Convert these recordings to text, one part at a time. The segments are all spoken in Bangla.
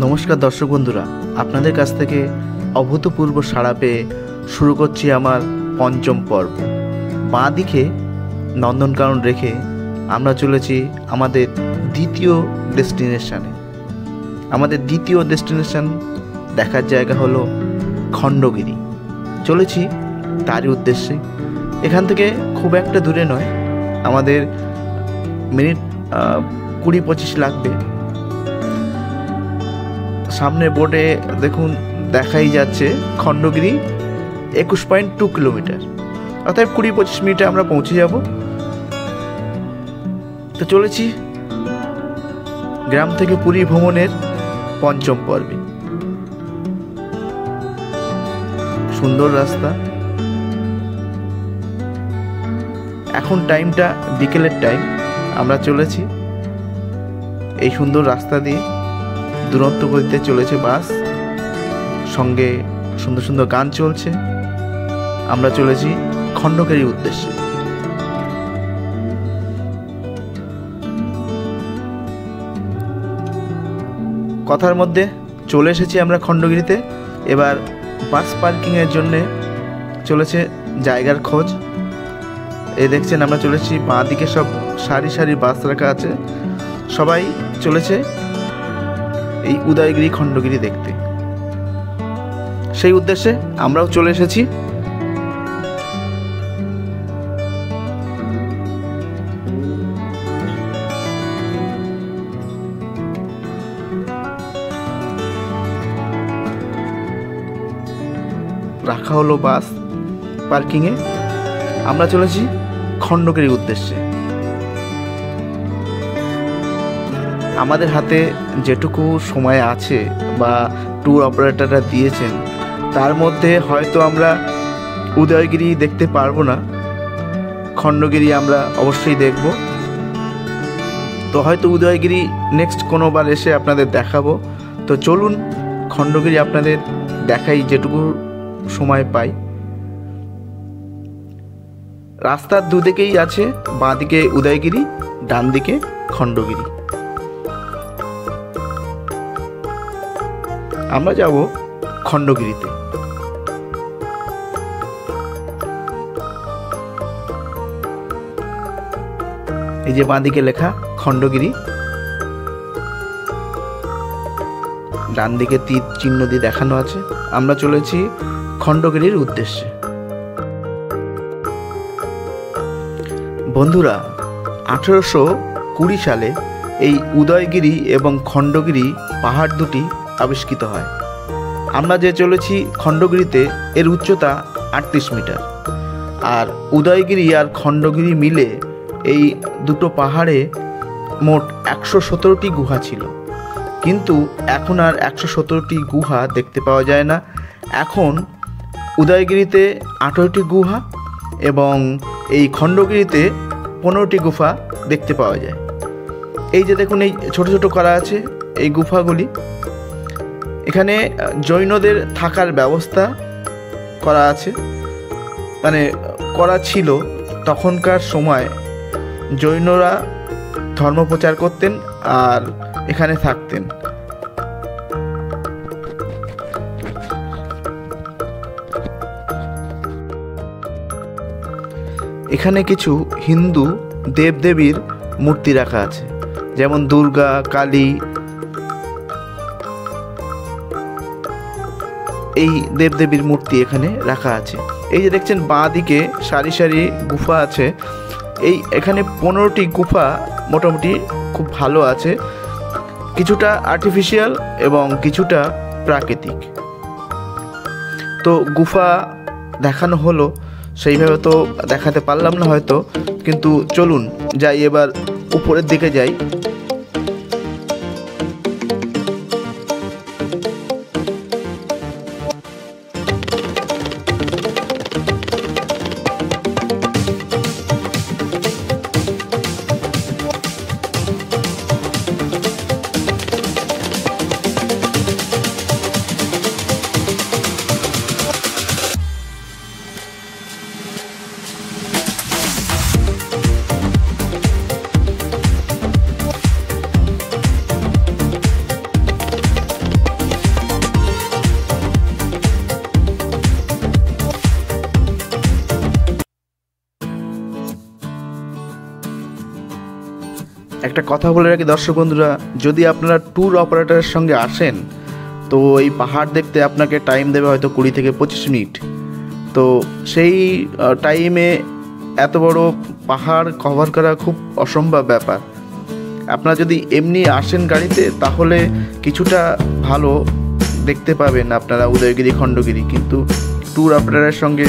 নমস্কার দর্শক বন্ধুরা, আপনাদের কাছ থেকে অভূতপূর্ব সাড়া পেয়ে শুরু করছি আমার পঞ্চম পর্ব। বাঁ দিকে নন্দনকানন রেখে আমরা চলেছি আমাদের দ্বিতীয় ডেস্টিনেশানে। আমাদের দ্বিতীয় ডেস্টিনেশান দেখার জায়গা হলো খণ্ডগিরি। চলেছি তারই উদ্দেশ্যে। এখান থেকে খুব একটা দূরে নয়, আমাদের মিনিট 20-25 লাগবে। সামনে বোর্ডে দেখুন দেখাই যাচ্ছে খণ্ডগিরি 21.2 কিলোমিটার, অর্থাৎ 20-25 মিনিটে আমরা পৌঁছে যাব। তো চলেছি গ্রাম থেকে পুরী ভ্রমণের পঞ্চম পর্বে। সুন্দর রাস্তা। এখন টাইমটা বিকেলের টাইম। আমরা চলেছি এই সুন্দর রাস্তা দিয়ে। দুরন্ত গতিতে চলেছে বাস, সঙ্গে সুন্দর সুন্দর গান চলছে। আমরা চলেছি খণ্ডগিরির উদ্দেশ্যে। কথার মধ্যে চলে এসেছি আমরা খণ্ডগিরিতে। এবার বাস পার্কিংয়ের জন্যে চলেছে জায়গার খোঁজ। এই দেখছেন আমরা চলেছি, বাঁ দিকে সব সারি সারি বাস রাখা আছে। সবাই চলেছে এই উদয়গিরি খণ্ডগিরি দেখতে। সেই উদ্দেশ্যে আমরাও চলে এসেছি। রাখা হলো বাস পার্কিংয়ে। আমরা চলেছি খণ্ডগিরির উদ্দেশ্যে। আমাদের হাতে যেটুকু সময় আছে বা ট্যুর অপারেটররা দিয়েছেন, তার মধ্যে হয়তো আমরা উদয়গিরি দেখতে পারবো না, খণ্ডগিরি আমরা অবশ্যই দেখব। তো হয়তো উদয়গিরি নেক্সট কোনোবার এসে আপনাদের দেখাবো। তো চলুন খণ্ডগিরি আপনাদের দেখাই যেটুকু সময় পাই। রাস্তার দুদিকেই আছে, বাঁ দিকে উদয়গিরি, ডান দিকে খণ্ডগিরি। আমরা যাব খণ্ডগিরিতে। এই যে বাঁ দিকে লেখা খণ্ডগিরি, ডান দিকে তীর চিহ্ন দিয়ে দেখানো আছে। আমরা চলেছি খণ্ডগিরির উদ্দেশ্যে। বন্ধুরা, 1820 সালে এই উদয়গিরি এবং খণ্ডগিরি পাহাড় দুটি আবিষ্কৃত হয়। আমরা যে চলেছি খণ্ডগিরিতে, এর উচ্চতা 38 মিটার। আর উদয়গিরি আর খণ্ডগিরি মিলে এই দুটো পাহাড়ে মোট 117টি গুহা ছিল। কিন্তু এখন আর 117টি গুহা দেখতে পাওয়া যায় না। এখন উদয়গিরিতে 18টি গুহা এবং এই খণ্ডগিরিতে 15টি গুহা দেখতে পাওয়া যায়। এই যে দেখুন, এই ছোট ছোট করা আছে এই গুহাগুলি। এখানে জৈনদের থাকার ব্যবস্থা করা আছে, মানে করা ছিল। তখনকার সময় জৈনরা ধর্ম প্রচার করতেন আর এখানে থাকতেন। এখানে কিছু হিন্দু দেবদেবীর মূর্তি রাখা আছে, যেমন দুর্গা, কালী। এই দেবদেবীর মূর্তি এখানে রাখা আছে। এই যে দেখছেন বাঁ দিকে সারি সারি গুফা আছে। এখানে 15টি গুফা মোটামুটি খুব ভালো আছে, কিছুটা আর্টিফিশিয়াল এবং কিছুটা প্রাকৃতিক। তো গুফা দেখানো হলো, সেইভাবে তো দেখাতে পারলাম না হয়তো, কিন্তু চলুন যাই, এবার উপরের দিকে যাই। একটা কথা বলে রাখি দর্শক বন্ধুরা, যদি আপনারা ট্যুর অপারেটরের সঙ্গে আসেন তো এই পাহাড় দেখতে আপনাকে টাইম দেবে হয়তো 20 থেকে 25 মিনিট। তো সেই টাইমে এত বড় পাহাড় কভার করা খুব অসম্ভব ব্যাপার। আপনারা যদি এমনি আসেন গাড়িতে তাহলে কিছুটা ভালো দেখতে পাবেন আপনারা উদয়গিরি খণ্ডগিরি, কিন্তু ট্যুর অপারেটরের সঙ্গে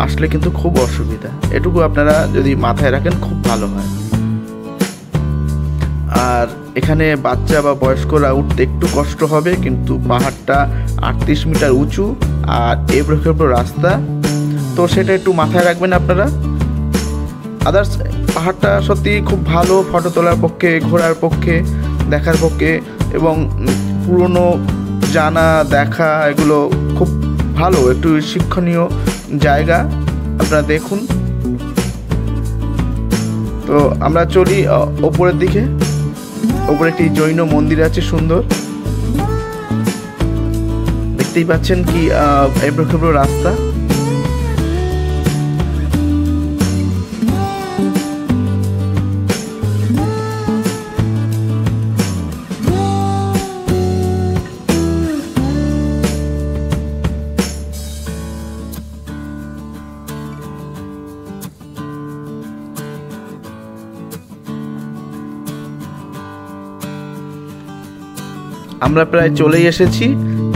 আসলে কিন্তু খুব অসুবিধা। এটুকু আপনারা যদি মাথায় রাখেন খুব ভালো হয়। আর এখানে বাচ্চা বা বয়স্করা উঠতে একটু কষ্ট হবে, কিন্তু পাহাড়টা 38 মিটার উঁচু আর এবড়ো রাস্তা, তো সেটা একটু মাথায় রাখবেন আপনারা। আদার্স পাহাড়টা সত্যি খুব ভালো ফটো তোলার পক্ষে, ঘোরার পক্ষে, দেখার পক্ষে, এবং পুরনো জানা দেখা এগুলো খুব ভালো, একটু শিক্ষণীয় জায়গা, আপনারা দেখুন। তো আমরা চলি ওপরের দিকে। ওপরে একটি জৈন মন্দির আছে সুন্দর, দেখতেই পাচ্ছেন কি এবড়ো রাস্তা। আমরা প্রায় চলেই এসেছি।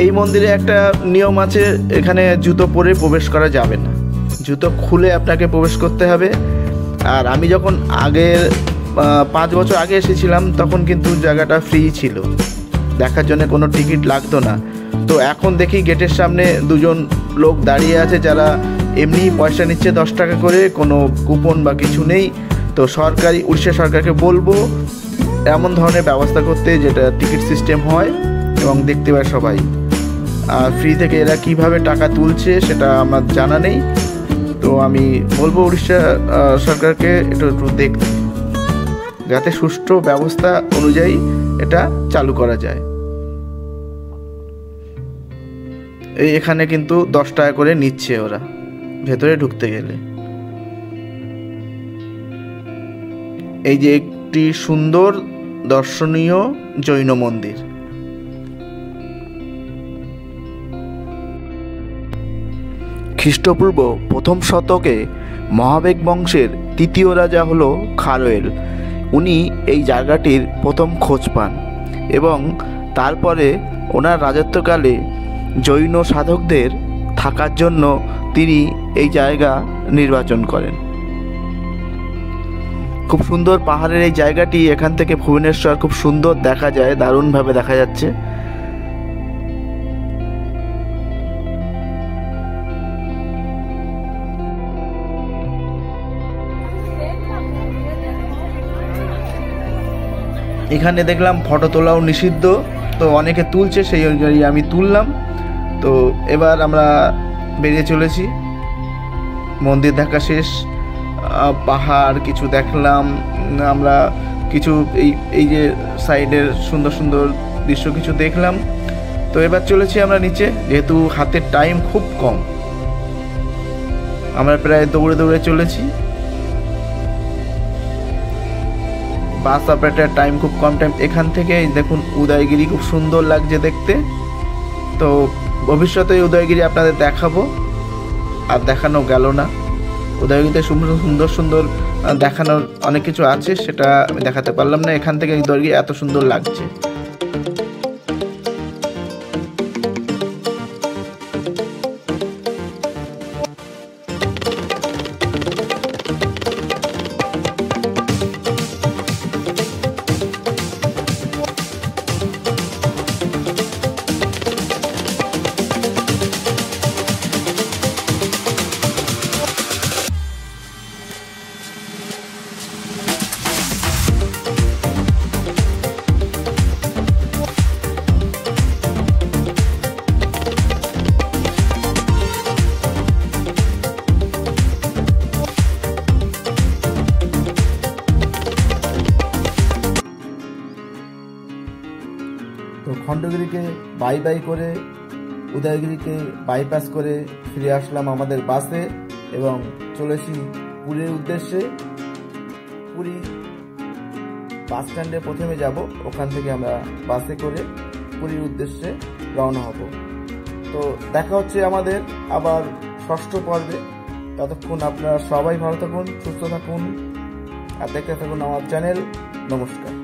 এই মন্দিরে একটা নিয়ম আছে, এখানে জুতো পরে প্রবেশ করা যাবে না, জুতো খুলে আপনাকে প্রবেশ করতে হবে। আর আমি যখন আগের 5 বছর আগে এসেছিলাম তখন কিন্তু জায়গাটা ফ্রি ছিল, দেখার জন্য কোনো টিকিট লাগতো না। তো এখন দেখি গেটের সামনে 2জন লোক দাঁড়িয়ে আছে যারা এমনি পয়সা নিচ্ছে 10 টাকা করে, কোনো কুপন বা কিছু নেই। তো উড়িষ্যা সরকারকে বলবো এমন ধরনের ব্যবস্থা করতে যেটা টিকিট সিস্টেম হয় এবং দেখতে পায় সবাই। আর ফ্রি থেকে এরা কিভাবে টাকা তুলছে সেটা আমার জানা নেই, তো আমি বলবো উড়িষ্যা সরকারকে একটু দেখতে, যাতে সুষ্ঠু ব্যবস্থা অনুযায়ী এটা চালু করা যায়। এখানে কিন্তু 10 টাকা করে নিচ্ছে ওরা ভেতরে ঢুকতে গেলে। এই যে একটি সুন্দর দর্শনীয় জৈন মন্দির। খ্রিস্টপূর্ব 1ম শতকে মহাবেগ বংশের 3য় রাজা হলো খারোয়েল। উনি এই জায়গাটির প্রথম খোঁজ পান এবং তারপরে ওনার রাজত্বকালে জৈন সাধকদের থাকার জন্য তিনি এই জায়গা নির্বাচন করেন। খুব সুন্দর পাহাড়ের এই জায়গাটি, এখান থেকে ভুবনেশ্বর খুব সুন্দর দেখা যায়, দারুণভাবে দেখা যাচ্ছে। এখানে দেখলাম ফটো তোলাও নিষিদ্ধ, তো অনেকে তুলছে, সেই অনুযায়ী আমি তুললাম। তো এবার আমরা বেরিয়ে চলেছি। মন্দির দেখা শেষ, পাহাড় কিছু দেখলাম আমরা, কিছু এই যে সাইডের সুন্দর সুন্দর দৃশ্য কিছু দেখলাম। তো এবার চলেছি আমরা নিচে, যেহেতু হাতের টাইম খুব কম, আমরা প্রায় দৌড়ে দৌড়ে চলেছি। বাস অপারেটর টাইম খুব কম টাইম। এখান থেকে দেখুন উদয়গিরি খুব সুন্দর লাগছে দেখতে। তো ভবিষ্যতে উদয়গিরি আপনাদের দেখাবো, আর দেখানো গেল না। উদয়গিরিতে সুন্দর সুন্দর দেখানোর অনেক কিছু আছে, সেটা আমি দেখাতে পারলাম না। এখান থেকে উদয়গিরি এত সুন্দর লাগছে। তো খণ্ডগিরিকে বাই বাই করে উদয়গিরিকে বাইপাস করে ফিরে আসলাম আমাদের বাসে এবং চলেছি পুরীর উদ্দেশ্যে। পুরী বাস স্ট্যান্ডে প্রথমে যাব, ওখান থেকে আমরা বাসে করে পুরীর উদ্দেশ্যে রওনা হব। তো দেখা হচ্ছে আমাদের আবার ষষ্ঠ পর্বে। ততক্ষণ আপনারা সবাই ভালো থাকুন, সুস্থ থাকুন আর দেখতে থাকুন আমার চ্যানেল। নমস্কার।